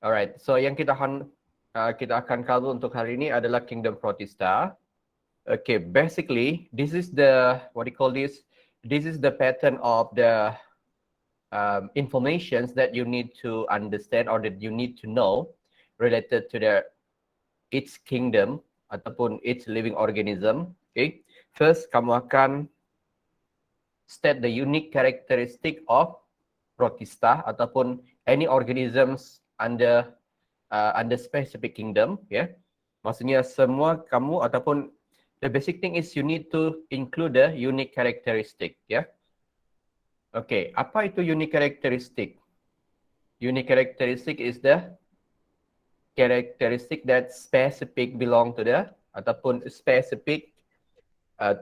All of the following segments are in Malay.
Alright, so yang kita akan cover untuk hari ini adalah Kingdom Protista. Okay, basically this is the what do you call this? This is the pattern of the informations that you need to understand or that you need to know related to each kingdom ataupun each living organism. Okay, first kamu akan state the unique characteristic of Protista ataupun any organisms under specific kingdom, ya. Yeah. Maksudnya semua kamu ataupun the basic thing is you need to include the unique characteristic, ya. Yeah. Okay, apa itu unique characteristic? Unique characteristic is the characteristic that specific belong to the ataupun specific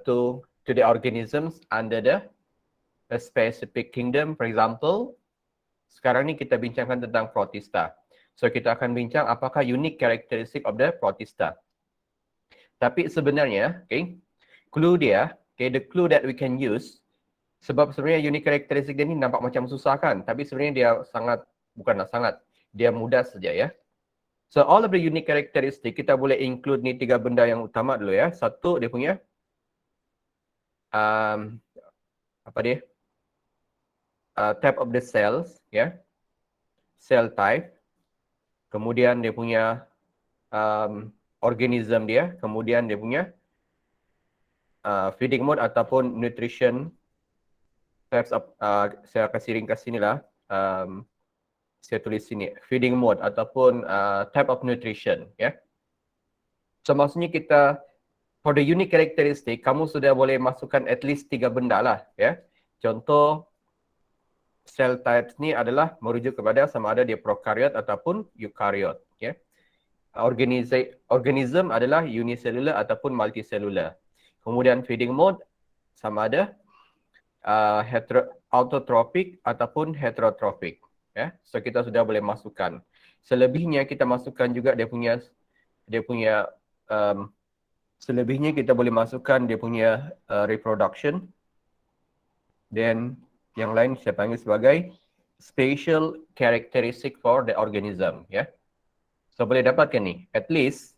to the organisms under the a specific kingdom. For example, sekarang ni kita bincangkan tentang Protista. So kita akan bincang apakah unique characteristic of the Protista. Tapi sebenarnya, okay, clue dia, okay, the clue that we can use, sebab sebenarnya unique characteristic dia ni nampak macam susah kan, tapi sebenarnya dia bukanlah sangat, dia mudah saja ya. So all of the unique characteristic kita boleh include ni 3 benda yang utama dulu ya. Satu dia punya type of the cells, ya, cell type. Kemudian dia punya organism dia, kemudian dia punya feeding mode ataupun nutrition types of, saya kasih ringkas sini lah, saya tulis sini, feeding mode ataupun type of nutrition, ya. So maksudnya kita, for the unique characteristic, kamu sudah boleh masukkan at least 3 benda lah, ya. Contoh, cell types ni adalah merujuk kepada sama ada dia prokaryote ataupun eukariot, ya. Organism adalah unicellular ataupun multicellular. Kemudian feeding mode sama ada autotrophic ataupun heterotrophic, ya. So kita sudah boleh masukkan. Selebihnya kita masukkan juga selebihnya kita boleh masukkan dia punya reproduction. Dan yang lain saya panggil sebagai spatial characteristic for the organism, ya. So boleh dapatkan ni, at least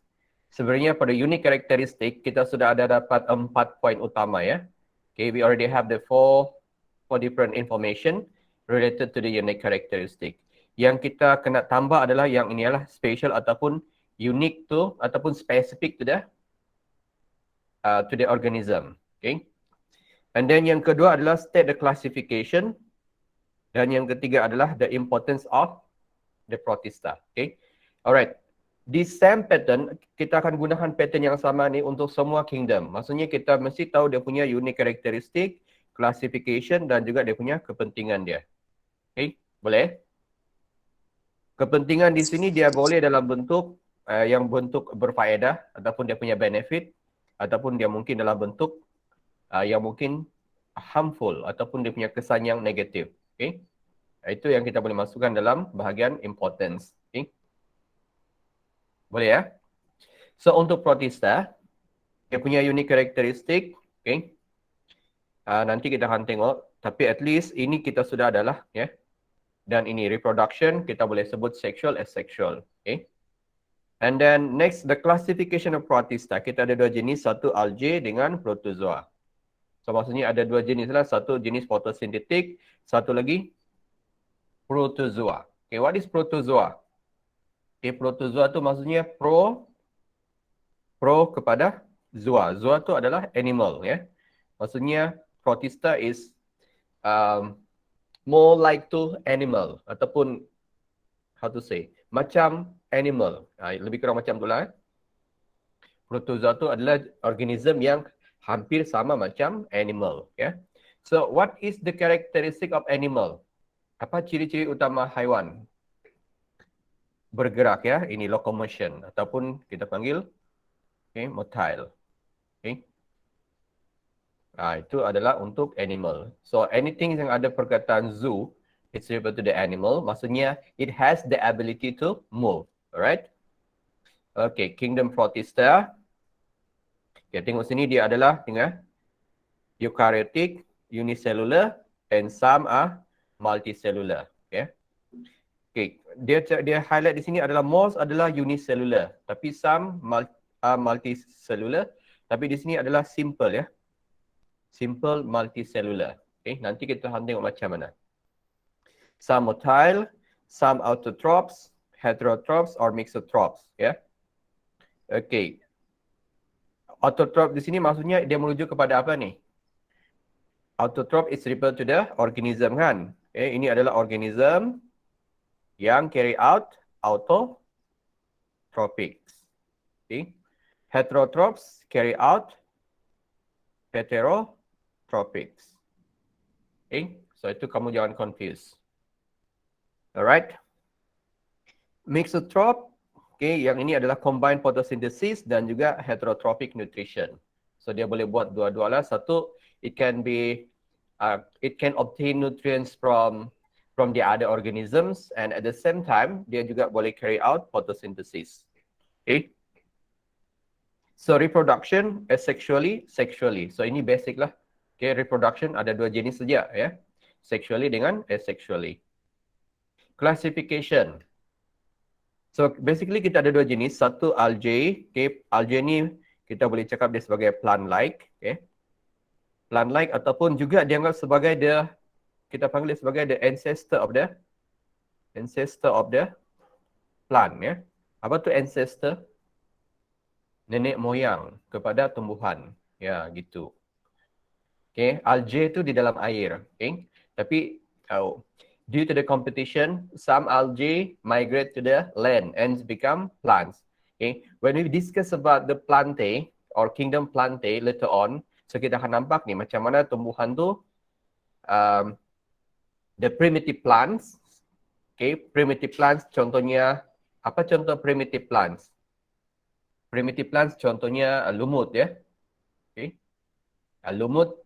sebenarnya pada unique characteristic kita sudah ada dapat 4 poin utama, ya. Okay, we already have the four different information related to the unique characteristic. Yang kita kena tambah adalah yang ini adalah spatial ataupun unique to ataupun specific to the organism. Okay. And then yang kedua adalah state the classification. Dan yang ketiga adalah the importance of the Protista. Okay. Alright. This same pattern, kita akan gunakan pattern yang sama ni untuk semua kingdom. Maksudnya kita mesti tahu dia punya unique characteristic, classification dan juga dia punya kepentingan dia. Okay. Boleh? Kepentingan di sini dia boleh dalam bentuk yang bentuk berfaedah ataupun dia punya benefit ataupun dia mungkin dalam bentuk yang mungkin harmful ataupun dia punya kesan yang negatif. Okay. Itu yang kita boleh masukkan dalam bahagian importance. Okay. Boleh ya? So untuk Protista, dia punya unique characteristic. Okay. Nanti kita akan tengok. Tapi at least ini kita sudah adalah, ya. Dan ini reproduction, kita boleh sebut sexual, asexual. Okay. And then next, the classification of Protista. Kita ada 2 jenis, satu algae dengan protozoa. So maksudnya ada 2 jenis lah, satu jenis fotosintetik, satu lagi protozoa. Okay, what is protozoa? Okay, protozoa tu maksudnya pro kepada zoa. Zoa tu adalah animal, ya. Maksudnya Protista is more like to animal ataupun how to say, macam animal. Lebih kurang macam itulah. Protozoa tu adalah organism yang hampir sama macam animal, ya. So what is the characteristic of animal? Apa ciri-ciri utama haiwan? Bergerak, ya. Ini locomotion ataupun kita panggil, okay, motile. Okay. Itu adalah untuk animal. So anything yang ada perkataan zoo, it's referred to the animal. Maksudnya it has the ability to move. Alright. Okay, Kingdom Protista. Okay, tengok sini dia adalah dengan eukaryotic, unicellular, and some are multicellular. Okay. Okay, dia highlight di sini adalah most adalah unicellular, tapi some multicellular, tapi di sini adalah simple ya. Simple multicellular. Okay, nanti kita tengok macam mana. Some motile, some autotrophs, heterotrophs or mixotrophs ya. Okay. Autotroph di sini maksudnya dia merujuk kepada apa ni? Autotroph is referred to the organism kan. Okay, ini adalah organism yang carry out autotrophics. Okay. Heterotrophs carry out heterotrophics. Okay, so itu kamu jangan confuse. Alright. Mixotroph, okay, yang ini adalah combined photosynthesis dan juga heterotrophic nutrition. So dia boleh buat dua-dua lah. Satu, it can obtain nutrients from the other organisms, and at the same time dia juga boleh carry out photosynthesis. Okay. So reproduction asexually, sexually. So ini basic lah. Okay, reproduction ada dua jenis saja ya. Sexually dengan asexually. Classification. So basically kita ada dua jenis. Satu algae. Okay, algae ni kita boleh cakap dia sebagai plant-like. Okay. Plant-like ataupun juga dianggap sebagai kita panggil sebagai the ancestor of the plant ya. Apa tu ancestor? Nenek moyang kepada tumbuhan. Ya, gitu. Okay, algae tu di dalam air. Okay, tapi due to the competition, some algae migrate to the land and become plants. Okay, when we discuss about the Plantae or kingdom Plantae later on, so kita akan nampak ni macam mana tumbuhan tu, the primitive plants. Okay, primitive plants contohnya, apa contoh primitive plants? Primitive plants contohnya lumut ya. Okay, lumut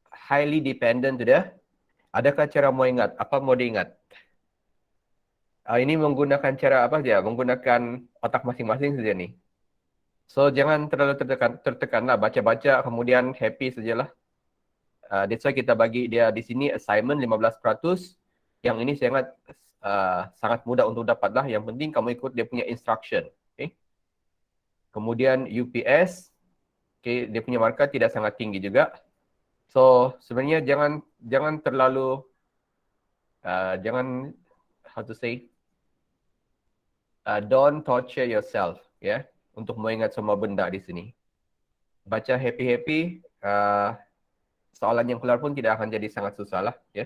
highly dependent to the. Adakah cara mau ingat? Apa mau diingat? Ini menggunakan cara apa saja? Menggunakan otak masing-masing saja nih. So jangan terlalu tertekan lah. Baca-baca kemudian happy sajalah. That's why kita bagi dia di sini assignment 15%. Yang ini sangat mudah untuk dapat lah. Yang penting kamu ikut dia punya instruction. Okay. Kemudian UPS. Okay, dia punya markah tidak sangat tinggi juga. So sebenarnya jangan terlalu how to say, don't torture yourself ya, untuk mengingat semua benda di sini. Baca happy soalan yang keluar pun tidak akan jadi sangat susah lah ya.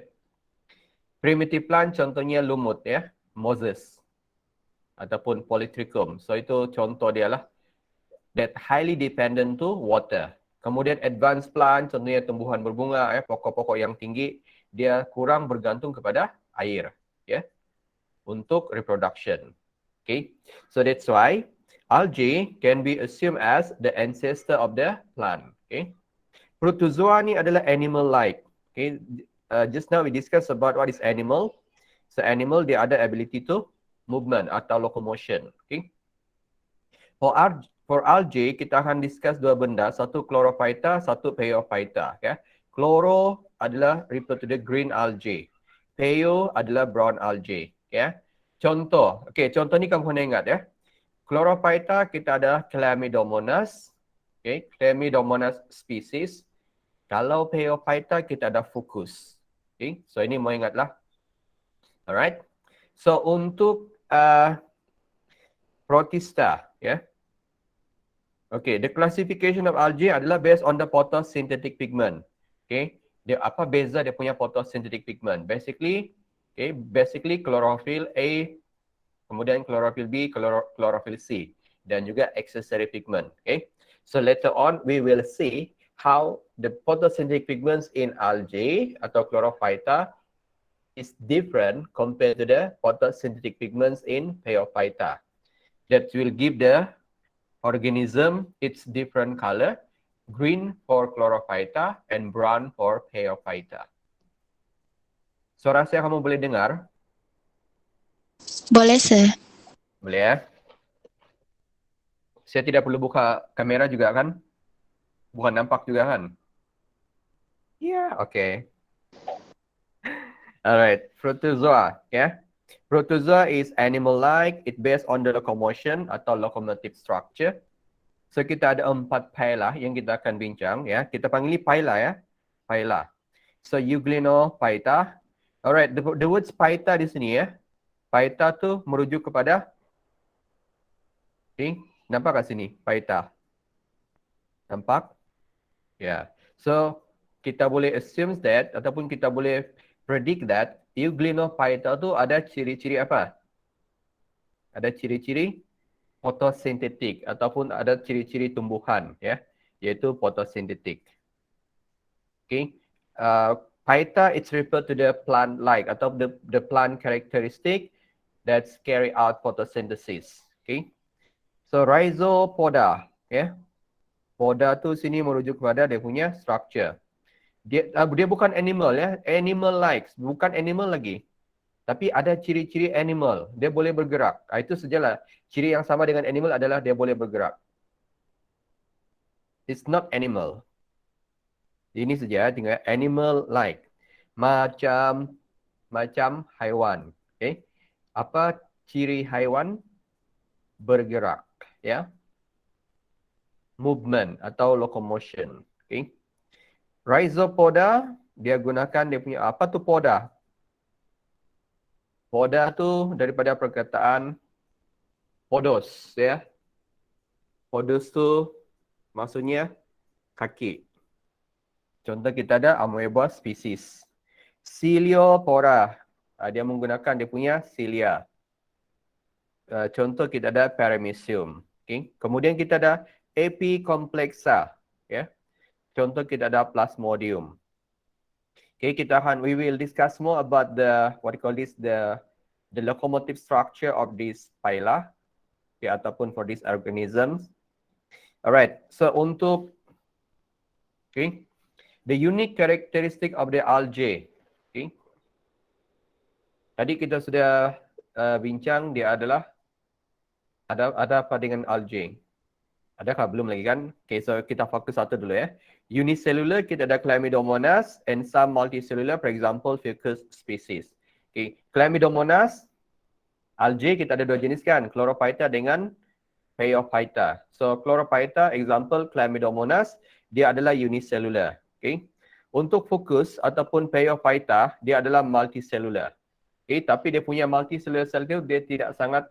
Primitive plant contohnya lumut ya, moses ataupun polytrichum. So itu contoh dia lah, that highly dependent to water. Kemudian advanced plant, contohnya tumbuhan berbunga, pokok-pokok yang tinggi, dia kurang bergantung kepada air, ya, untuk reproduction. Okay, so that's why algae can be assumed as the ancestor of the plant. Okay, protozoa ni adalah animal-like. Okay, just now we discussed about what is animal. So animal dia ada ability to movement atau locomotion. Okay, For algae, kita akan discuss dua benda. Satu chlorophyta, satu phaeophyta. Okay? Chloro adalah refer to the green algae. Pheo adalah brown algae. Okay? Contoh. Okay, contoh ni kamu kena ingat ya. Chlorophyta kita ada Chlamydomonas. Okay? Chlamydomonas species. Kalau phaeophyta kita ada Fucus. Okay? So ini mau ingatlah. Alright. So untuk Protista. Yeah. Okay, the classification of algae adalah based on the photosynthetic pigment. Okay, dia apa beza dia punya photosynthetic pigment? Basically chlorophyll A, kemudian chlorophyll B, chlorophyll C, dan juga accessory pigment. Okay, so later on we will see how the photosynthetic pigments in algae atau chlorophyta is different compared to the photosynthetic pigments in phaeophyta. That will give the organism its different color, green for chlorophyta and brown for phaeophyta. Suara saya kamu boleh dengar? Boleh, sir. Boleh ya? Saya tidak perlu buka kamera juga kan? Bukan nampak juga kan? Ya, yeah, okay. Alright, protozoa, ya. Yeah? Protozoa is animal-like. It based on the locomotion atau locomotive structure. So kita ada 4 phyla yang kita akan bincang ya. Kita panggil phyla ya. Phyla. So Euglenopaita. Alright, the word paita di sini ya. Paita tu merujuk kepada nampak kat sini? Paita. Nampak? Ya. Yeah. So kita boleh assume that ataupun kita boleh predict that Euglenopaita tu ada ciri-ciri apa? Ada ciri-ciri fotosintetik ataupun ada ciri-ciri tumbuhan ya, iaitu fotosintetik. Okay. Paita it's referred to the plant-like atau the plant characteristic that's carry out photosynthesis. Okay. So rhizopoda, ya. Poda tu sini merujuk kepada dia punya structure. Dia bukan animal ya, animal-like, bukan animal lagi. Tapi ada ciri-ciri animal, dia boleh bergerak. Itu sajalah. Ciri yang sama dengan animal adalah dia boleh bergerak. It's not animal. Ini saja, tinggal animal-like. Macam haiwan. Okay. Apa ciri haiwan? Bergerak. Ya. Movement atau locomotion. Okay. Rhizopoda, dia gunakan dia punya, apa tu poda? Poda tu daripada perkataan podos, ya. Podos tu maksudnya kaki. Contoh kita ada amoeba species. Ciliopora, dia menggunakan dia punya cilia. Contoh kita ada paramecium. Okay. Kemudian kita ada epicomplexa, ya. Contoh kita ada plasmodium. Okay, we will discuss more about the the locomotive structure of this phyla, okay, ataupun for these organisms. Alright, so untuk the unique characteristic of the algae. Okay. Tadi kita sudah bincang dia adalah ada apa dengan algae? Adakah belum lagi kan? Okay, so kita fokus satu dulu ya. Unicellular kita ada Chlamydomonas and some multicellular, for example, Fucus species. Okay, Chlamydomonas, algae kita ada dua jenis kan, Chlorophyta dengan Phaeophyta. So Chlorophyta, example Chlamydomonas, dia adalah unicellular. Okay, untuk Fucus ataupun Phaeophyta, dia adalah multicellular. Okay, tapi dia punya multicellular cell dia tidak sangat,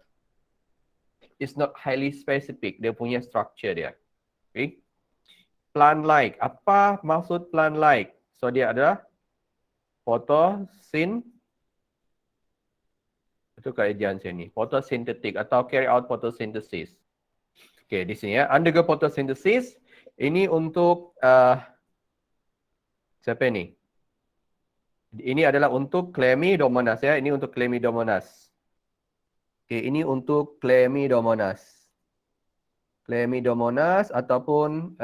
it's not highly specific, dia punya structure dia. Okay. Plant-like. Apa maksud plant-like? So dia adalah itu kajian sini. Photosynthetic atau carry out photosynthesis. Okay, di sini ya. Undergo photosynthesis. Ini untuk siapa ini? Ini adalah untuk Chlamydomonas ya. Ini untuk Chlamydomonas. Okay, ini untuk Chlamydomonas. Chlamydomonas ataupun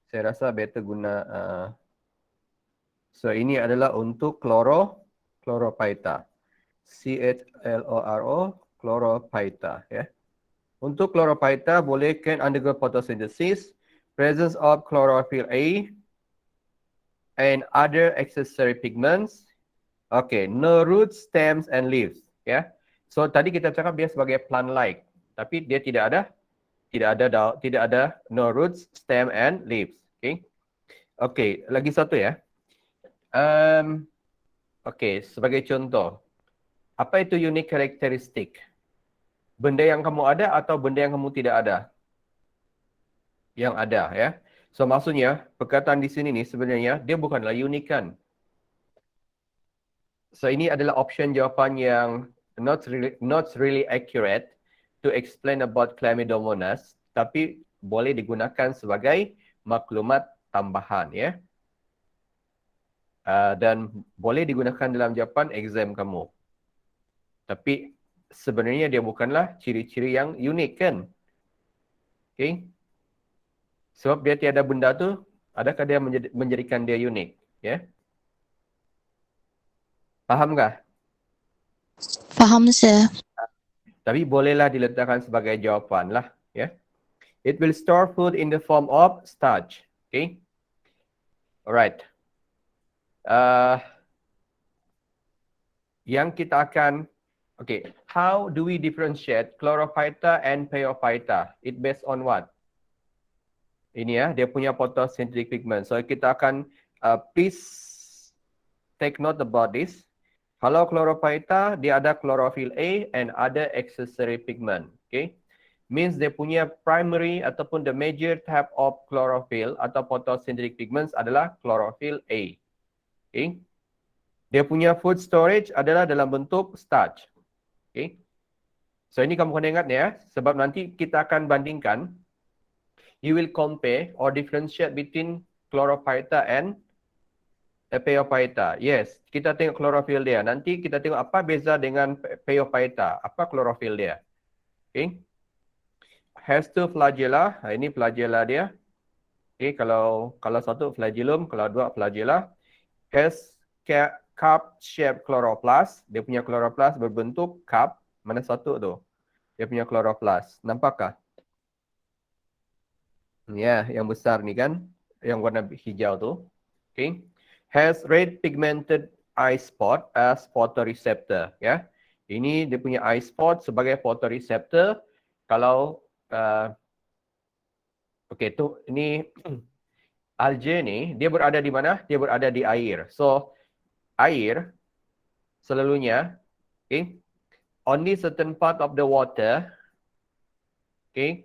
saya rasa better guna so ini adalah untuk Chlorophyta. CHLORO Chlorophyta ya. Untuk Chlorophyta boleh can undergo photosynthesis, presence of chlorophyll A and other accessory pigments. Okay, no roots, stems and leaves ya. So tadi kita cakap dia sebagai plant-like, tapi dia tidak ada no roots, stem and leaves. Okay. Okay, lagi satu ya. Okay, sebagai contoh, apa itu unique characteristic? Benda yang kamu ada atau benda yang kamu tidak ada? Yang ada ya. So maksudnya perkataan di sini nih sebenarnya dia bukanlah unik kan. So ini adalah option jawapan yang not really accurate to explain about Chlamydomonas, tapi boleh digunakan sebagai maklumat tambahan ya. Dan boleh digunakan dalam jawapan exam kamu. Tapi sebenarnya dia bukanlah ciri-ciri yang unik kan. Okay. Sebab dia tiada benda tu, adakah dia menjadikan dia unik? Ya. Faham kah? Faham, sir. Tapi bolehlah diletakkan sebagai jawapan lah. Ya. It will store food in the form of starch. Okay. Alright. yang kita akan, okay, how do we differentiate chlorophyta and phaeophyta? It based on what? Ini ya, dia punya photosynthetic pigment. So kita akan, please take note about this. Kalau chlorophyta, dia ada chlorophyll A and ada accessory pigment. Okay. Means dia punya primary ataupun the major type of chlorophyll atau photosynthetic pigments adalah chlorophyll A. Okay. Dia punya food storage adalah dalam bentuk starch. Okay. So ini kamu kena ingat ya, sebab nanti kita akan bandingkan, you will compare or differentiate between chlorophyta and phaeophyta. Yes, kita tengok chlorophyll dia. Nanti kita tengok apa beza dengan phaeophyta. Apa chlorophyll dia. Okay. Has two flagella. Ini flagella dia. Okay, kalau satu flagellum, kalau dua flagella. Has cup-shaped chloroplast. Dia punya chloroplast berbentuk cup. Mana satu tu? Dia punya chloroplast. Nampakkah? Ya, yang besar ni kan. Yang warna hijau tu. Okay. Has red pigmented eye spot as photoreceptor. Ya. Ini dia punya eye spot sebagai photoreceptor. Kalau, okay, tu ini algae ni, dia berada di mana? Dia berada di air. So, air selalunya, okay, only certain part of the water, okay,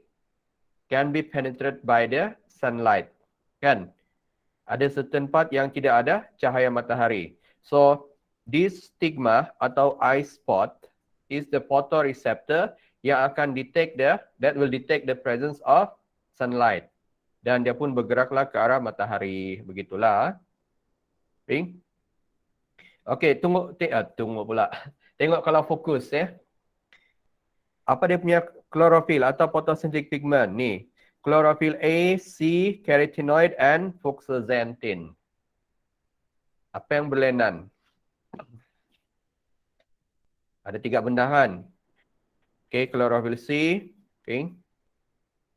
can be penetrated by the sunlight. Kan? Ada certain part yang tidak ada cahaya matahari. So, this stigma atau eye spot is the photoreceptor yang akan that will detect the presence of sunlight. Dan dia pun bergeraklah ke arah matahari. Begitulah. Okay. Okay, tunggu pula. Tengok kalau fokus ya. Apa dia punya chlorophyll atau photosynthetic pigment ni? Chlorophyll A, C, carotenoid and fucoxanthin. Apa yang berlainan? Ada 3 benda kan? Okay, chlorophyll C, okay,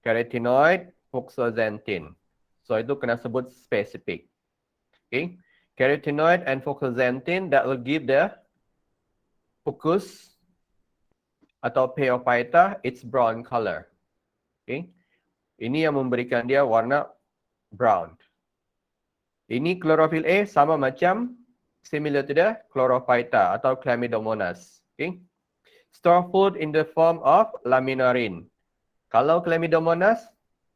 carotenoid, fucoxanthin. So itu kena sebut spesifik. Okay, carotenoid and fucoxanthin that will give the fucus atau phaeophyta its brown color. Okay, ini yang memberikan dia warna brown. Ini chlorophyll A sama macam similar to the chlorophyta atau Chlamydomonas. Okay. Store food in the form of laminarin. Kalau Chlamydomonas,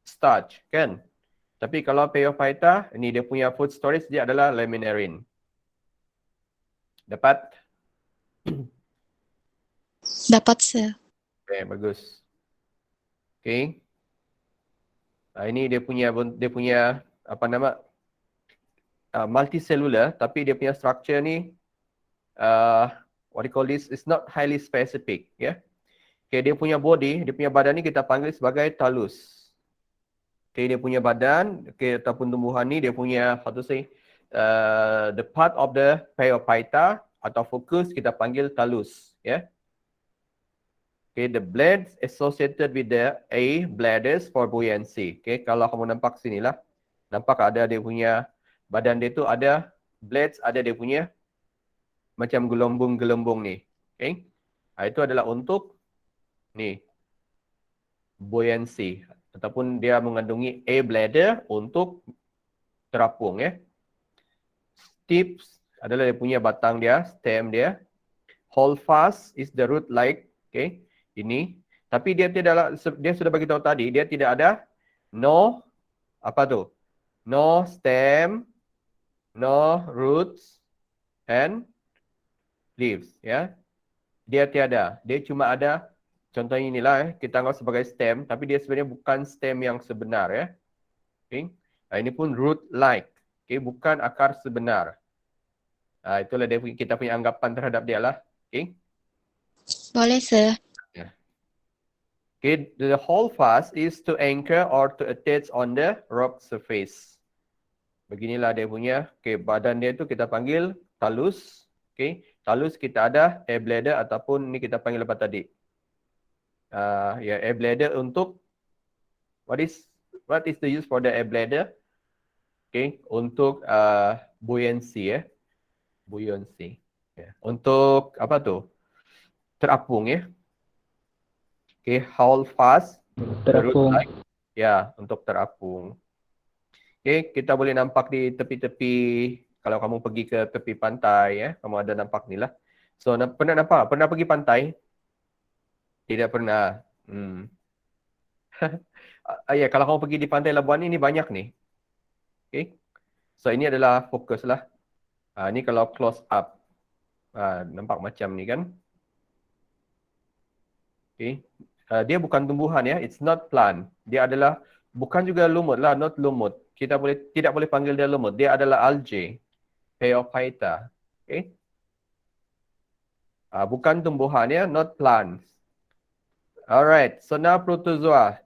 starch, kan? Tapi kalau Phaeophyta, ini dia punya food storage dia adalah laminarin. Dapat? Dapat, sir. Okay, bagus. Okay. Ini dia punya apa nama? Multicellular, tapi dia punya structure ni, what do you call this? It's not highly specific, ya. Yeah? Okay, dia punya body, dia punya badan ni kita panggil sebagai thallus. Okay, dia punya badan, okay, ataupun tumbuhan ni dia punya, how to say, the part of the phaeophyta atau fucus kita panggil thallus, ya. Yeah? Okay, the blades associated with the A bladders for buoyancy. Okay, kalau kamu nampak sini lah, nampak ada dia punya badan dia tu ada blades, ada dia punya macam gelembung-gelembung ni. Okay, itu adalah untuk ni buoyancy ataupun dia mengandungi A bladder untuk terapung ya. Stips adalah dia punya batang dia, stem dia. Holdfast is the root like, okay, ini. Tapi dia sudah bagi tahu tadi, dia tidak ada no apa tu? No stem, no roots and leaves ya. Dia tiada. Dia cuma ada, contohnya inilah kita anggap sebagai stem, tapi dia sebenarnya bukan stem yang sebenar ya. Okay. Ini pun root like. Okay, bukan akar sebenar. Itulah kita punya anggapan terhadap dia lah. Okay. Boleh, sir. Okay, the holdfast is to anchor or to attach on the rock surface. Beginilah dia punya. Okay, badan dia tu kita panggil thallus. Okay, thallus kita ada air bladder ataupun ni kita panggil apa tadi? Air bladder untuk what is the use for the air bladder? Okay, untuk buoyancy ya. Buoyancy. Ya. Untuk apa tu? Terapung ya. Okay, how fast the root Terapung. like. Ya, untuk terapung. Okay, kita boleh nampak di tepi-tepi, kalau kamu pergi ke tepi pantai ya, kamu ada nampak ni lah. So, pernah nampak? Pernah pergi pantai? Tidak pernah. Ya, kalau kamu pergi di Pantai Labuan ini banyak nih. Okay. So, ini adalah fokus lah. Ini kalau close up. Nampak macam ni kan. Okay. Dia bukan tumbuhan ya. It's not plant. Dia adalah, bukan juga lumut lah. Not lumut. Kita tidak boleh panggil dia lumut. Dia adalah algae. Phaeophyta. Okay. Bukan tumbuhan ya. Not plants. Alright. So, now protozoa.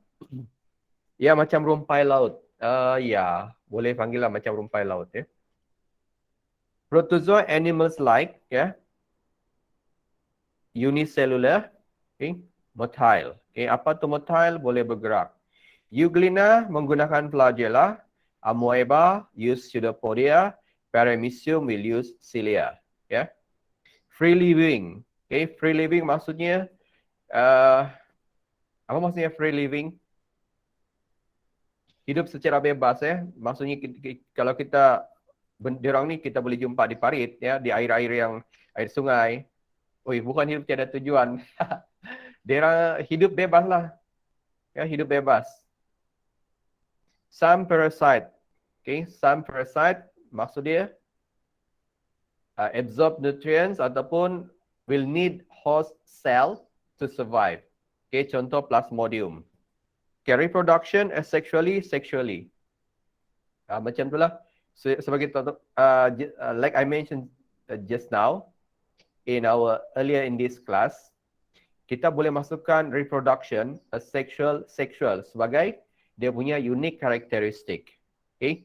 Ya, macam rumpai laut. Ya, boleh panggil lah macam rumpai laut ya. Protozoa animals like ya. Unicellular, okay, motile. Okay, apa tu motile? Boleh bergerak. Euglena menggunakan flagella, Amoeba use pseudopodia, Paramecium will use cilia. Yeah. Free living. Okay, free living maksudnya apa maksudnya free living? Hidup secara bebas ya. Maksudnya kalau kita diorang ni kita boleh jumpa di parit ya, di air-air yang air sungai. Oi, bukan hidup tiada tujuan. Dia hidup bebas lah. Ya, hidup bebas. Some parasite. Okay, some parasite maksud dia absorb nutrients ataupun will need host cell to survive. Okay, contoh plasmodium. Okay, reproduction sexually. Macam itulah. Sebagai contoh, like I mentioned just now, in our earlier in this class, kita boleh masukkan reproduction, sexual sebagai dia punya unique karakteristik. Okay.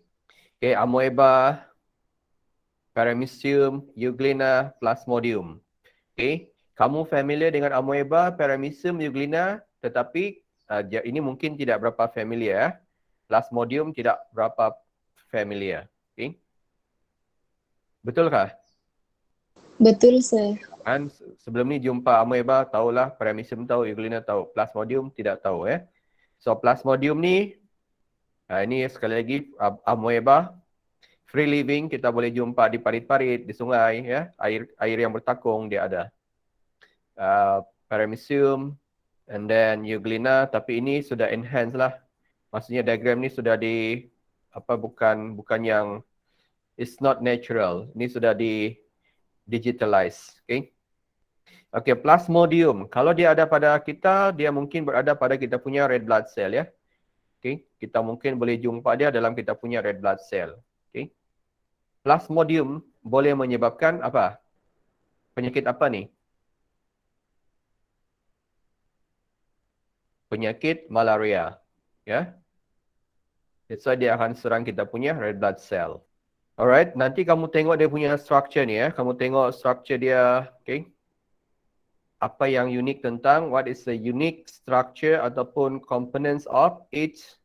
Okay, Amoeba, Paramecium, Euglena, Plasmodium. Okay. Kamu familiar dengan Amoeba, Paramecium, Euglena, tetapi ini mungkin tidak berapa familiar. Plasmodium tidak berapa familiar. Okay. Betulkah? Betul, sir. Kan sebelum ni jumpa Amoeba tahulah, Paramecium tahu, Euglena tahu, Plasmodium tidak tahu ya. So Plasmodium ni ini sekali lagi Amoeba free living, kita boleh jumpa di parit-parit, di sungai ya, air yang bertakung dia ada. Paramecium and then Euglena, tapi ini sudah enhance lah. Maksudnya diagram ni sudah bukan yang it's not natural. Ini sudah di digitalize, okay? Okay, Plasmodium. Kalau dia ada pada kita, dia mungkin berada pada kita punya red blood cell ya. Okay, kita mungkin boleh jumpa dia dalam kita punya red blood cell. Okay. Plasmodium boleh menyebabkan apa? Penyakit apa ni? Penyakit malaria. Ya. That's why dia akan serang kita punya red blood cell. Alright, nanti kamu tengok dia punya structure ni ya. Kamu tengok structure dia, okay? Apa yang unik tentang what is the unique structure ataupun components of each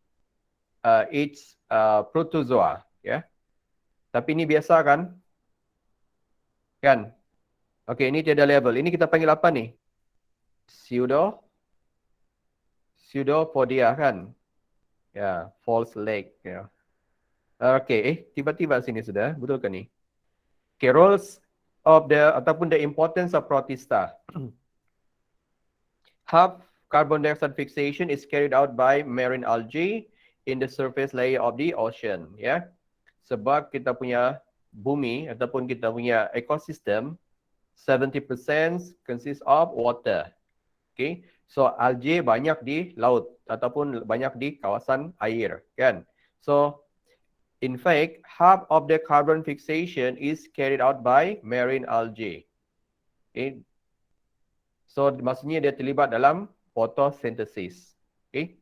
protozoa, ya. Tapi ini biasa kan? Kan? Okey, ini tiada label. Ini kita panggil apa ni? Pseudopodia kan? Ya, false leg, ya. Okey, tiba-tiba sini sudah, betul kan ni? Okay, roles of ataupun the importance of protista. Half carbon dioxide fixation is carried out by marine algae in the surface layer of the ocean. Ya, sebab kita punya bumi ataupun kita punya ekosistem 70% consists of water. Okay, so algae banyak di laut ataupun banyak di kawasan air, kan? So in fact, half of the carbon fixation is carried out by marine algae. Okay. So maksudnya dia terlibat dalam photosynthesis. Okay.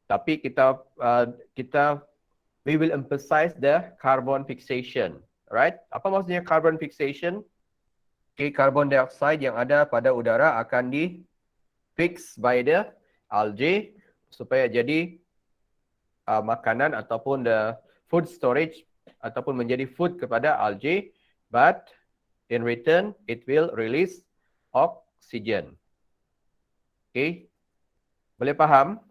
Tapi we will emphasize the carbon fixation. Alright? Apa maksudnya carbon fixation? Okay, carbon dioxide yang ada pada udara akan di fix by the algae supaya jadi makanan ataupun the food storage ataupun menjadi food kepada algae, but In return, it will release oxygen. Okay. Boleh faham?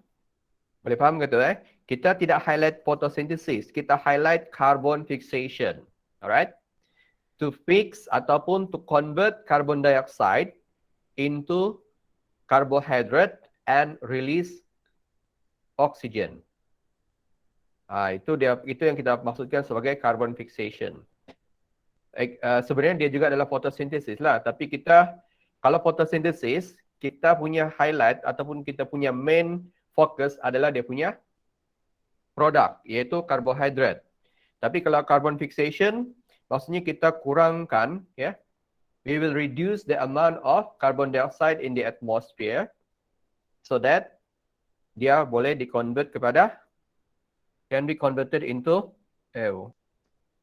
Boleh faham ke tu Kita tidak highlight photosynthesis, kita highlight carbon fixation. Alright? To fix ataupun to convert carbon dioxide into carbohydrate and release oxygen. Itu yang kita maksudkan sebagai carbon fixation. Sebenarnya dia juga adalah photosynthesis lah, tapi kalau photosynthesis, kita punya highlight ataupun kita punya main focus adalah dia punya produk, iaitu karbohidrat. Tapi kalau carbon fixation, maksudnya kita kurangkan, we will reduce the amount of carbon dioxide in the atmosphere so that dia boleh can be converted into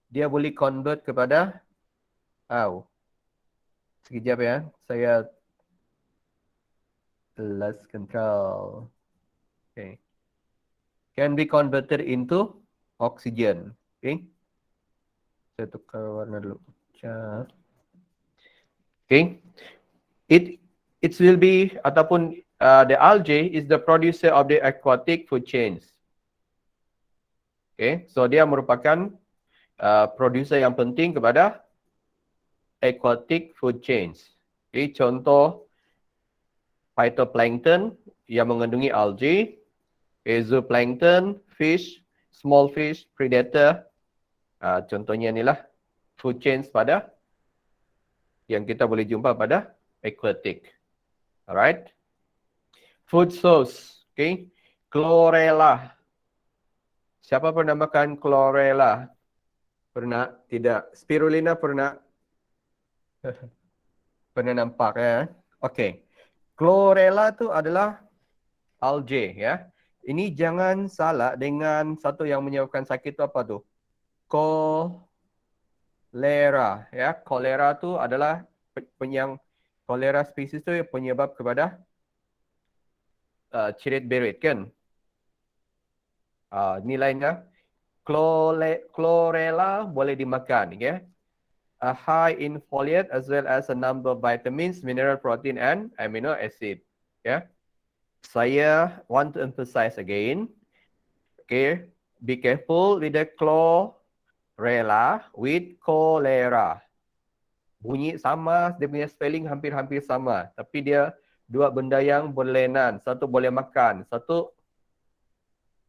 dia boleh convert kepada sekejap saya lost control. Okay. Can be converted into oxygen. Okay. Saya tukar warna dulu. Okay. It will be ataupun the algae is the producer of the aquatic food chains. Okay. So dia merupakan producer yang penting kepada aquatic food chains. Okay. Contoh phytoplankton yang mengandungi algae, zooplankton, fish, small fish, predator. Contohnya inilah food chains yang kita boleh jumpa pada aquatic. Alright. Food source. Okay. Chlorella. Siapa pernah makan chlorella? Pernah? Tidak. Spirulina pernah? Pernah nampak Okay. Chlorella tu adalah algae Ini jangan salah dengan satu yang menyebabkan sakit tu apa tu? Kolera Kolera tu adalah kolera spesies tu penyebab kepada cirit berit kan? Ni lainnya. Chlorella boleh dimakan high in folate as well as a number of vitamins, mineral, protein and amino acid. Saya want to emphasize again. Okay, be careful with the chlorella with cholera. Bunyi sama, dia punya spelling hampir-hampir sama, tapi dia dua benda yang berlainan. Satu boleh makan, satu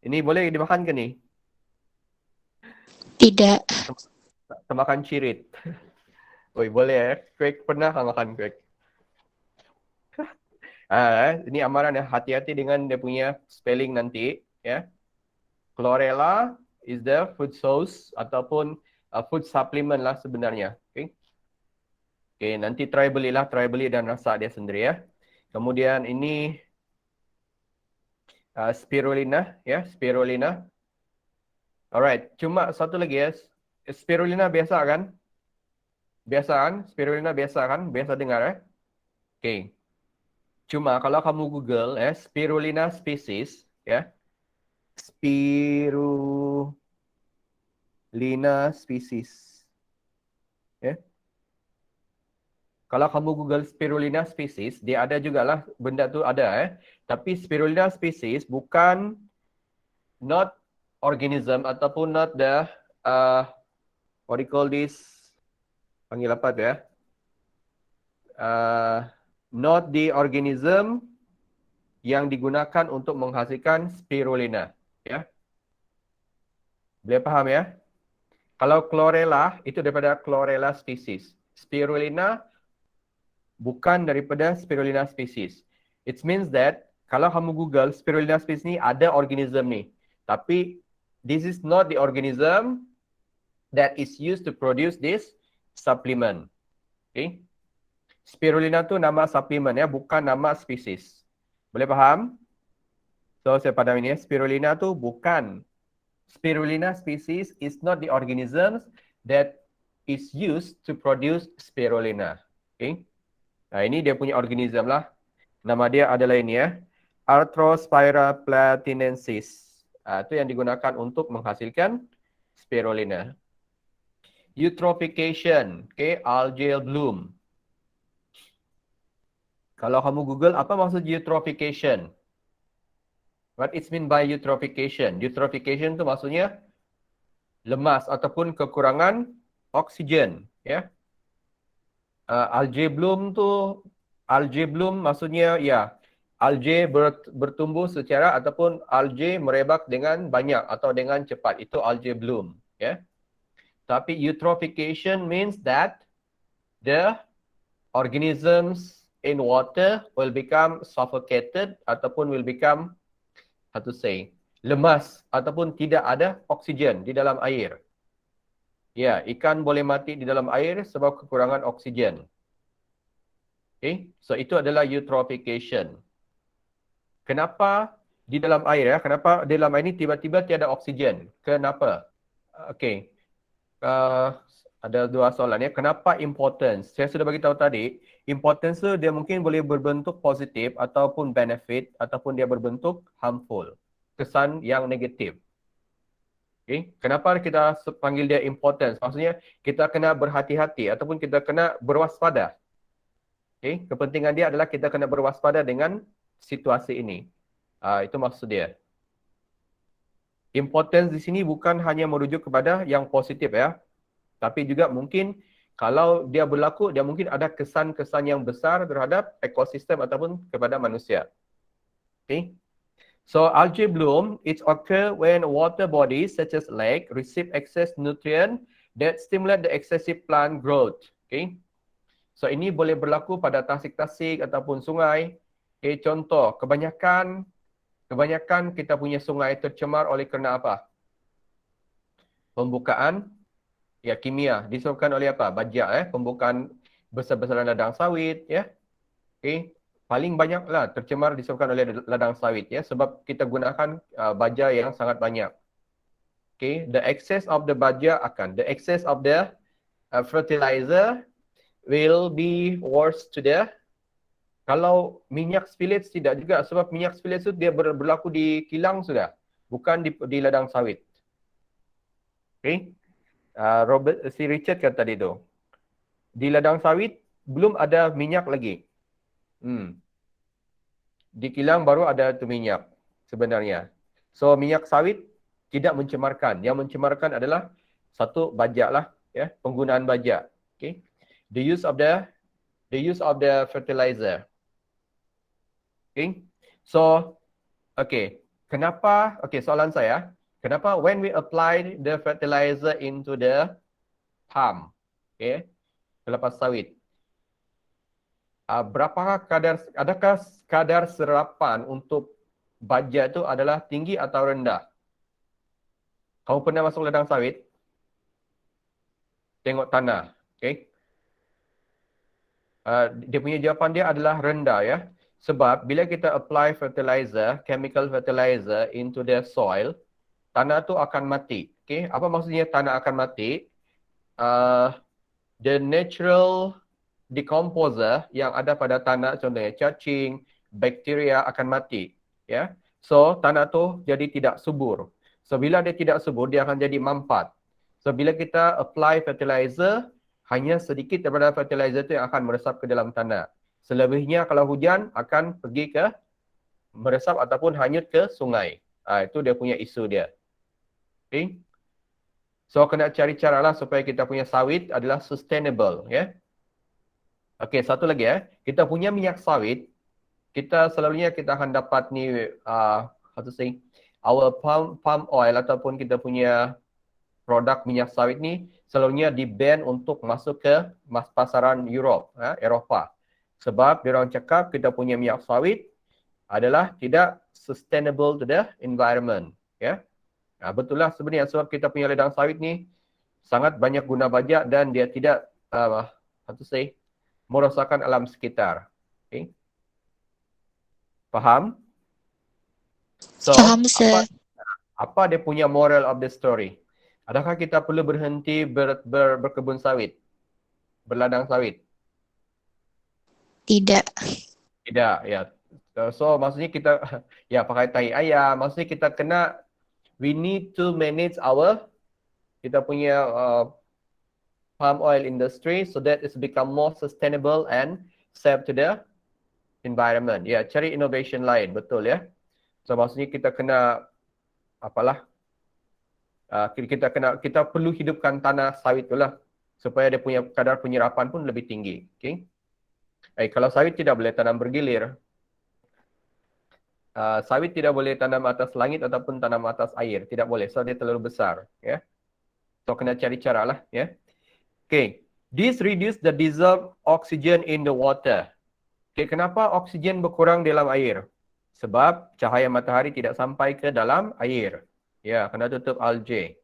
ini boleh dimakan ke ni? Tidak. Makan cirit. Oi, boleh Craig pernah makan Craig? Ini amaran hati-hati dengan dia punya spelling nanti Chlorella is the food source ataupun food supplement lah sebenarnya. Okay, nanti try beli dan rasa dia sendiri Kemudian ini spirulina spirulina. Alright, cuma satu lagi spirulina biasa kan? Spirulina biasa kan? Biasa dengar Okay. Cuma kalau kamu Google spirulina species spirulina species Kalau kamu Google spirulina species, dia ada jugalah benda tu ada tapi spirulina species bukan not organism ataupun not the what do you call this? Panggil apa tu not the organism yang digunakan untuk menghasilkan spirulina. Boleh faham Kalau chlorella itu daripada chlorella species. Spirulina bukan daripada spirulina species. It means that kalau kamu Google spirulina species ni ada organism ni. Tapi this is not the organism that is used to produce this supplement. Okay. Spirulina tu nama suplemen bukan nama spesies. Boleh faham? So saya padam ini spirulina tu bukan. Spirulina species is not the organisms that is used to produce spirulina. Okay. Nah, ini dia punya organism lah. Nama dia adalah ini Arthrospira platinensis. Itu yang digunakan untuk menghasilkan spirulina. Eutrophication, okay, algal bloom. Kalau kamu Google apa maksud eutrophication? What is mean by eutrophication? Eutrophication tu maksudnya lemas ataupun kekurangan oksigen, ya. Algae bloom maksudnya ya algae bertumbuh secara ataupun algae merebak dengan banyak atau dengan cepat. Itu algae bloom, ya. Tapi eutrophication means that the organisms in water will become suffocated ataupun will become, how to say, lemas ataupun tidak ada oksigen di dalam air. Ya, ikan boleh mati di dalam air sebab kekurangan oksigen. Okay, so itu adalah eutrophication. Kenapa di dalam air, ya? Kenapa di dalam air ini tiba-tiba tiada oksigen? Kenapa? Okay, ada dua soalan, ya. Kenapa importance? Saya sudah bagi tahu tadi, importance tu dia mungkin boleh berbentuk positif ataupun benefit ataupun dia berbentuk harmful, kesan yang negatif. Okay. Kenapa kita panggil dia importance? Maksudnya kita kena berhati-hati ataupun kita kena berwaspada. Okay. Kepentingan dia adalah kita kena berwaspada dengan situasi ini. Itu maksud dia. Importance di sini bukan hanya merujuk kepada yang positif, ya. Tapi juga mungkin kalau dia berlaku, dia mungkin ada kesan-kesan yang besar terhadap ekosistem ataupun kepada manusia. Okay. So algae bloom, it occurs when water bodies such as lake receive excess nutrient that stimulate the excessive plant growth. Okay. So ini boleh berlaku pada tasik-tasik ataupun sungai. Okay, contoh, kebanyakan kita punya sungai tercemar oleh kerana apa? Pembukaan ya kimia disebabkan oleh apa? Baja, pembukaan besar-besaran ladang sawit, ya. Okay. Paling banyaklah tercemar disebabkan oleh ladang sawit, ya, sebab kita gunakan baja yang sangat banyak. Okay, the excess of the fertilizer will be worse to the. Kalau minyak spillage tidak juga, sebab minyak spillage itu dia berlaku di kilang sudah, bukan di ladang sawit. Okay, Richard kata tadi tu, di ladang sawit belum ada minyak lagi. Di kilang baru ada tu minyak sebenarnya. So minyak sawit tidak mencemarkan. Yang mencemarkan adalah satu bajak lah, ya, penggunaan bajak. Okay. The use of the fertilizer. Okay. So, okay. Kenapa? Okay, soalan saya. Kenapa when we apply the fertilizer into the palm, okay, kelapa sawit, adakah kadar serapan untuk baja itu adalah tinggi atau rendah? Kamu pernah masuk ladang sawit? Tengok tanah, okay? Dia punya jawapan dia adalah rendah, ya. Sebab bila kita apply fertilizer, chemical fertilizer into the soil, tanah tu akan mati. Okay? Apa maksudnya tanah akan mati? The natural decomposer yang ada pada tanah, contohnya cacing, bakteria akan mati, ya. So tanah tu jadi tidak subur. So bila dia tidak subur, dia akan jadi mampat. So bila kita apply fertilizer, hanya sedikit daripada fertilizer itu yang akan meresap ke dalam tanah. Selebihnya kalau hujan akan pergi ke meresap ataupun hanyut ke sungai. Itu dia punya isu dia. Okay. So kena cari cara lah supaya kita punya sawit adalah sustainable, ya. Okey, satu lagi, ya. Kita punya minyak sawit, selalunya kita akan dapat ni how to say, our palm oil ataupun kita punya produk minyak sawit ni selalunya di-ban untuk masuk ke pasaran Eropah. Sebab diorang cakap kita punya minyak sawit adalah tidak sustainable to the environment, ya. Betul lah sebenarnya, sebab kita punya ladang sawit ni sangat banyak guna bajak dan dia tidak how to say, merosakkan alam sekitar. Okay. Faham? So, Faham, sir. apa dia punya moral of the story? Adakah kita perlu berhenti berkebun sawit? Berladang sawit? Tidak. Tidak, ya. So, maksudnya kita ya pakai tai ayam. Maksudnya we need to manage kita punya palm oil industry so that it's become more sustainable and safe to the environment. Ya, cari innovation lain, betul ya. So maksudnya kita kena apalah kita perlu hidupkan tanah sawit itulah supaya dia punya kadar penyerapan pun lebih tinggi. Okay? Kalau sawit tidak boleh tanam bergilir. Sawit tidak boleh tanam atas langit ataupun tanam atas air, tidak boleh. So dia terlalu besar, ya. So kena cari cara lah, ya. Okay. This reduce the dissolved oxygen in the water. Okay, kenapa oksigen berkurang dalam air? Sebab cahaya matahari tidak sampai ke dalam air. Ya, kena tutup algae.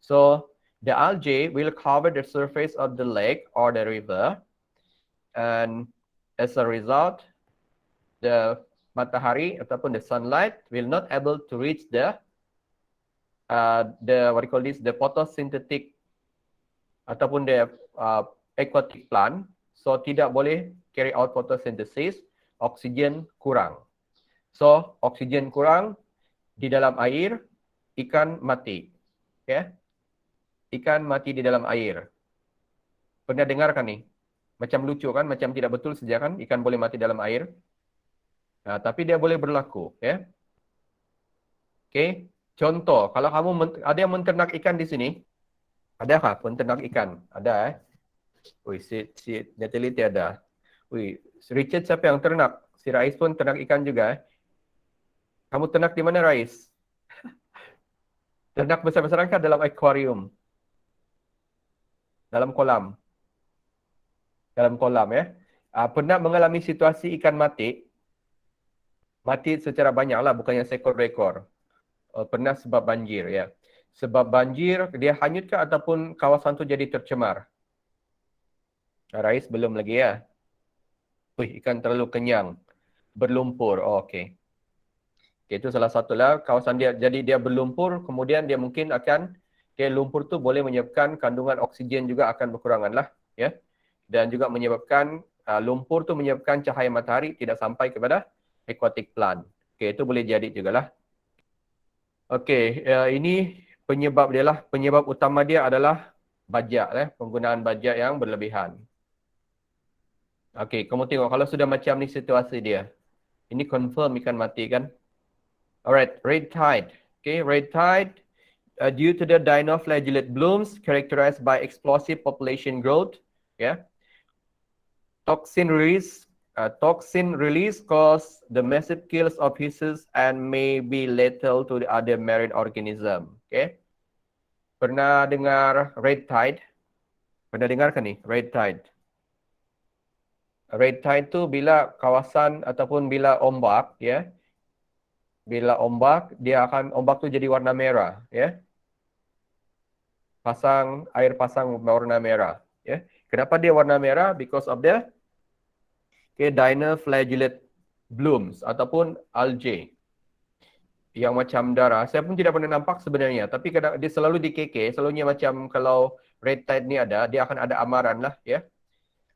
So, the algae will cover the surface of the lake or the river. And as a result, the matahari ataupun the sunlight will not able to reach the photosynthetic ataupun the aquatic plant. So, tidak boleh carry out photosynthesis, oksigen kurang. So, oksigen kurang di dalam air, ikan mati. Okay? Ikan mati di dalam air. Pernah dengar kan ni? Macam lucu kan? Macam tidak betul saja kan? Ikan boleh mati dalam air. Tapi dia boleh berlaku. Ya? Okay? Contoh, kalau kamu ada yang menternak ikan di sini, adakah penternak ikan? Ada Ui, si Natalie tiada. Ui, Richard siapa yang ternak? Si Rais pun ternak ikan juga. Kamu ternak di mana, Rais? Ternak besar-besaran kan dalam akuarium? Dalam kolam? Dalam kolam, ya? Pernah mengalami situasi ikan mati? Mati secara banyak lah, bukannya seekor dua ekor. Pernah sebab banjir, ya. Sebab banjir, dia hanyut ke ataupun kawasan tu jadi tercemar? Rais belum lagi, ya? Ikan terlalu kenyang. Berlumpur, okey. Itu salah satulah kawasan dia. Jadi dia berlumpur, kemudian dia mungkin akan, lumpur tu boleh menyebabkan kandungan oksigen juga akan berkurangan lah. Ya? Dan juga menyebabkan, lumpur tu menyebabkan cahaya matahari tidak sampai kepada aquatic plant. Itu boleh jadi jugalah. Ini penyebab dia lah. Penyebab utama dia adalah bajak. Penggunaan bajak yang berlebihan. Kamu tengok kalau sudah macam ni situasi dia. Ini confirm ikan mati kan? Alright, red tide. Red tide due to the dinoflagellate blooms characterized by explosive population growth. Toxin release cause the massive kills of fishes and may be lethal to the other marine organism. Pernah dengar red tide? Pernah dengar kan ni red tide? Red tide tu bila kawasan ataupun bila ombak, ya. Bila ombak, ombak tu jadi warna merah, ya. Air pasang warna merah, ya. Kenapa dia warna merah? Because of the dinoflagellate blooms ataupun algae yang macam darah. Saya pun tidak pernah nampak sebenarnya, tapi kadang dia selalu di KK, selalunya macam kalau red tide ni ada, dia akan ada amaran lah, ya.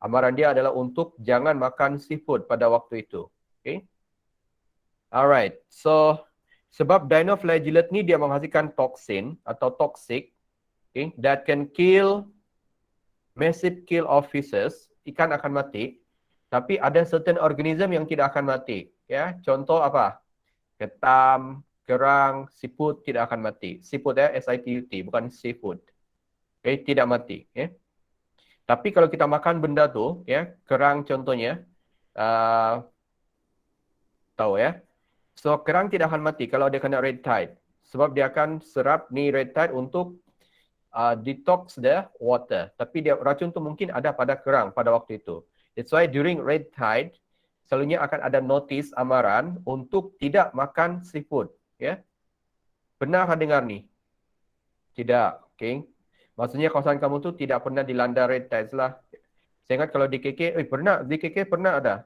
Amaran dia adalah untuk jangan makan seafood pada waktu itu. Alright, so sebab dinoflagellate ni dia menghasilkan toksin atau toxic, that can massive kill of fishes, ikan akan mati, tapi ada certain organism yang tidak akan mati. Ya, contoh apa? Ketam, kerang, siput tidak akan mati. Siput S-I-P-U-T, bukan seafood. Tidak mati. Tapi kalau kita makan benda tu, ya, kerang contohnya, tahu ya. So kerang tidak akan mati kalau dia kena red tide. Sebab dia akan serap ni red tide untuk detox the water. Tapi racun tu mungkin ada pada kerang pada waktu itu. That's why during red tide, selalunya akan ada notis amaran untuk tidak makan seafood. Ya. Pernah dengar ni? Tidak. Maksudnya kawasan kamu tu tidak pernah dilanda red tides lah. Saya ingat kalau di KK, pernah. Di KK pernah ada.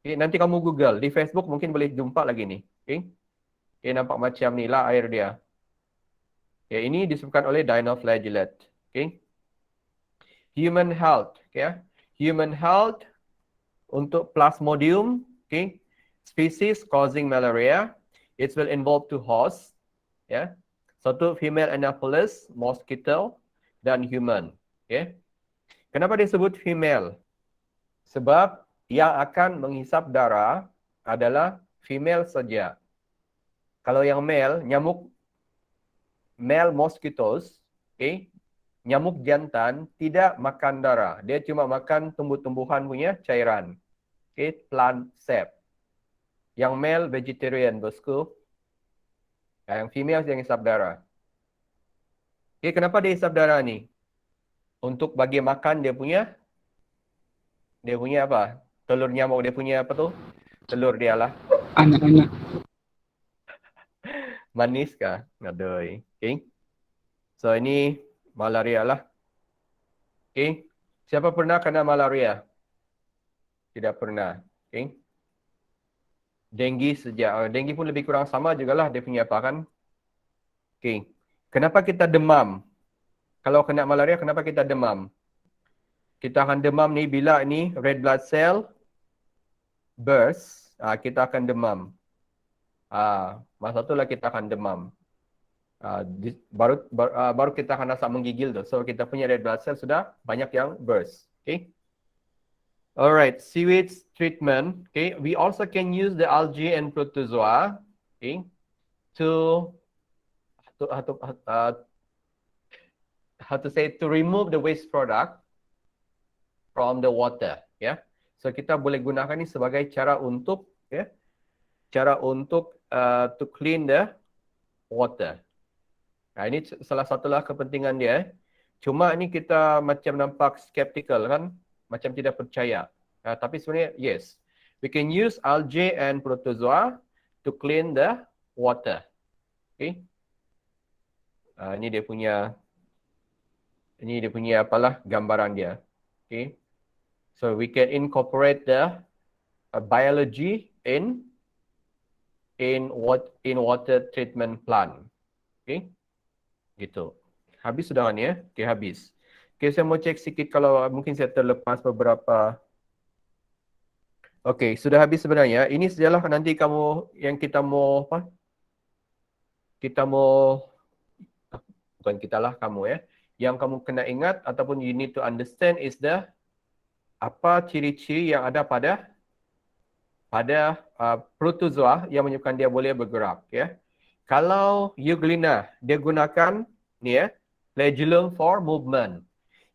Nanti kamu Google. Di Facebook mungkin boleh jumpa lagi ni. Nampak macam ni lah air dia. Ini disebabkan oleh dinoflagellate. Human health. Human health untuk Plasmodium. Species causing malaria. It will involve two hosts. Satu female Anopheles mosquito dan human. Okay. Kenapa disebut female? Sebab yang akan menghisap darah adalah female saja. Kalau yang male, male mosquitoes, okay, nyamuk jantan tidak makan darah. Dia cuma makan tumbuh-tumbuhan punya cairan. Okay, plant sap. Yang male vegetarian, bosku. Yang female yang hisap darah. Okay, kenapa dia hisap darah ni? Untuk bagi makan dia punya apa? Telur nyamuk dia punya apa tu? Telur dia lah. Anak-anak. Manis kah? Ngadoi. Okay. So ini malaria lah. Okay. Siapa pernah kena malaria? Tidak pernah. Okay. Denggi pun lebih kurang sama jugalah dia punya apa kan. Okay. Kenapa kita demam? Kalau kena malaria, kenapa kita demam? Kita akan demam ni bila ni red blood cell burst, kita akan demam. Masa itulah kita akan demam. Baru kita akan rasa menggigil tu. So kita punya red blood cell sudah banyak yang burst. Okay. Alright, sewage treatment. Okay, we also can use the algae and protozoa. Okay, to remove the waste product from the water. Yeah. So kita boleh gunakan ini sebagai cara untuk to clean the water. Nah, ini salah satulah kepentingan dia. Cuma ini kita macam nampak skeptical kan, macam tidak percaya. Tapi sebenarnya yes, we can use algae and protozoa to clean the water. Okay. Ini dia punya apalah gambaran dia. Okay. So we can incorporate the biology in water treatment plant. Okay. Gitu. Habis sudah kan ya? Okay, habis. Okay, saya mau cek sikit kalau mungkin saya terlepas beberapa. Okay, sudah habis sebenarnya. Ini sajalah nanti kamu yang kita mau apa? Bukan kita lah, kamu ya. Yang kamu kena ingat ataupun you need to understand is apa ciri-ciri yang ada pada protozoa yang menyebabkan dia boleh bergerak ya. Kalau Euglena, dia gunakan ni ya, flagellum for movement.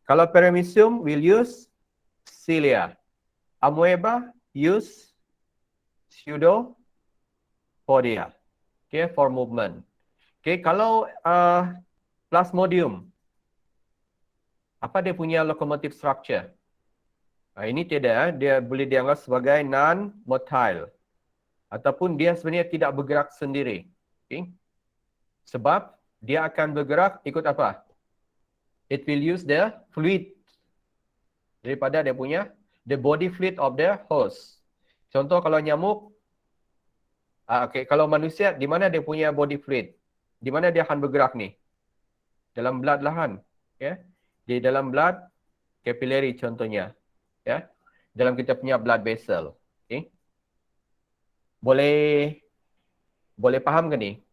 Kalau Paramecium will use cilia. Amoeba use pseudopodia. Okay, for movement. Okay, kalau Plasmodium, apa dia punya locomotive structure? Ini tidak, dia boleh dianggap sebagai non-motile. Ataupun dia sebenarnya tidak bergerak sendiri. Okay? Sebab dia akan bergerak ikut apa? It will use the fluid daripada dia punya, the body fluid of the host. Contoh kalau nyamuk, okay, kalau manusia, di mana dia punya body fluid? Di mana dia akan bergerak ni? Dalam blood lah kan? Okay? Di dalam blood capillary contohnya. Ya, dalam kita punya blood vessel. Okay? Boleh faham ke ni?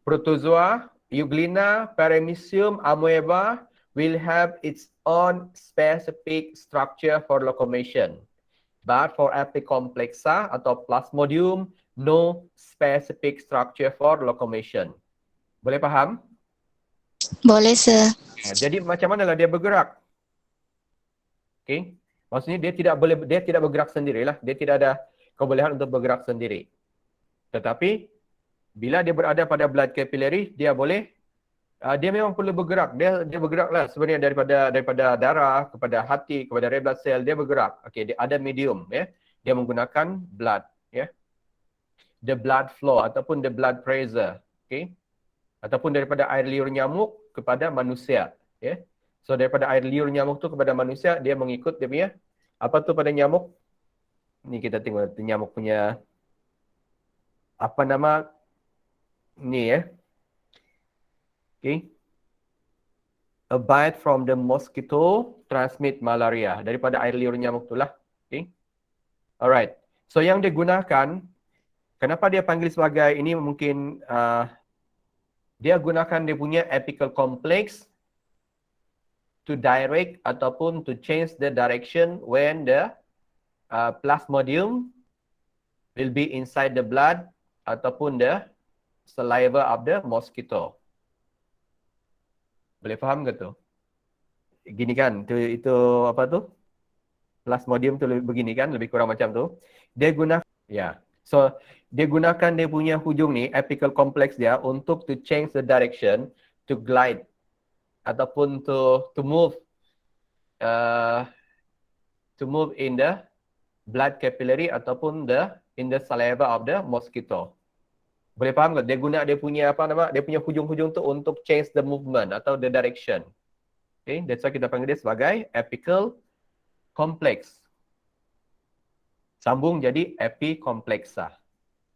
Protozoa, Euglena, Paramecium, Amoeba will have its own specific structure for locomotion. But for Apicomplexa atau Plasmodium, no specific structure for locomotion. Boleh faham? Boleh, sir. Jadi macam manalah dia bergerak? Okay? Maksudnya dia tidak bergerak sendirilah. Dia tidak ada kebolehan untuk bergerak sendiri. Tetapi bila dia berada pada blood capillary, dia memang perlu bergerak. Dia bergeraklah sebenarnya daripada darah kepada hati kepada red blood cell, dia bergerak. Okey, dia ada medium ya. Dia menggunakan blood ya. The blood flow ataupun the blood pressure, okey. Ataupun daripada air liur nyamuk kepada manusia ya. So daripada air liur nyamuk tu kepada manusia, dia mengikut dia punya apa tu pada nyamuk. Ni kita tengok nyamuk punya apa nama ni ya. Okay. A bite from the mosquito transmit malaria. Daripada air liur nyamuk tu lah. Okay. Alright. So yang digunakan, kenapa dia panggil sebagai ini mungkin dia gunakan dia punya apical complex to direct ataupun to change the direction when the plasmodium will be inside the blood ataupun the saliva of the mosquito. Boleh faham ke tu? Gini kan, itu apa tu? Plasmodium tu begini kan, lebih kurang macam tu. Dia guna, ya. So, dia gunakan dia punya hujung ni, apical complex dia untuk to change the direction, to glide ataupun to move in the blood capillary ataupun in the saliva of the mosquito. Boleh faham ke? Dia guna dia punya apa nama? Dia punya hujung-hujung tu untuk change the movement atau the direction. Okay, that's why kita panggil dia sebagai apical complex. Sambung jadi epicomplexa.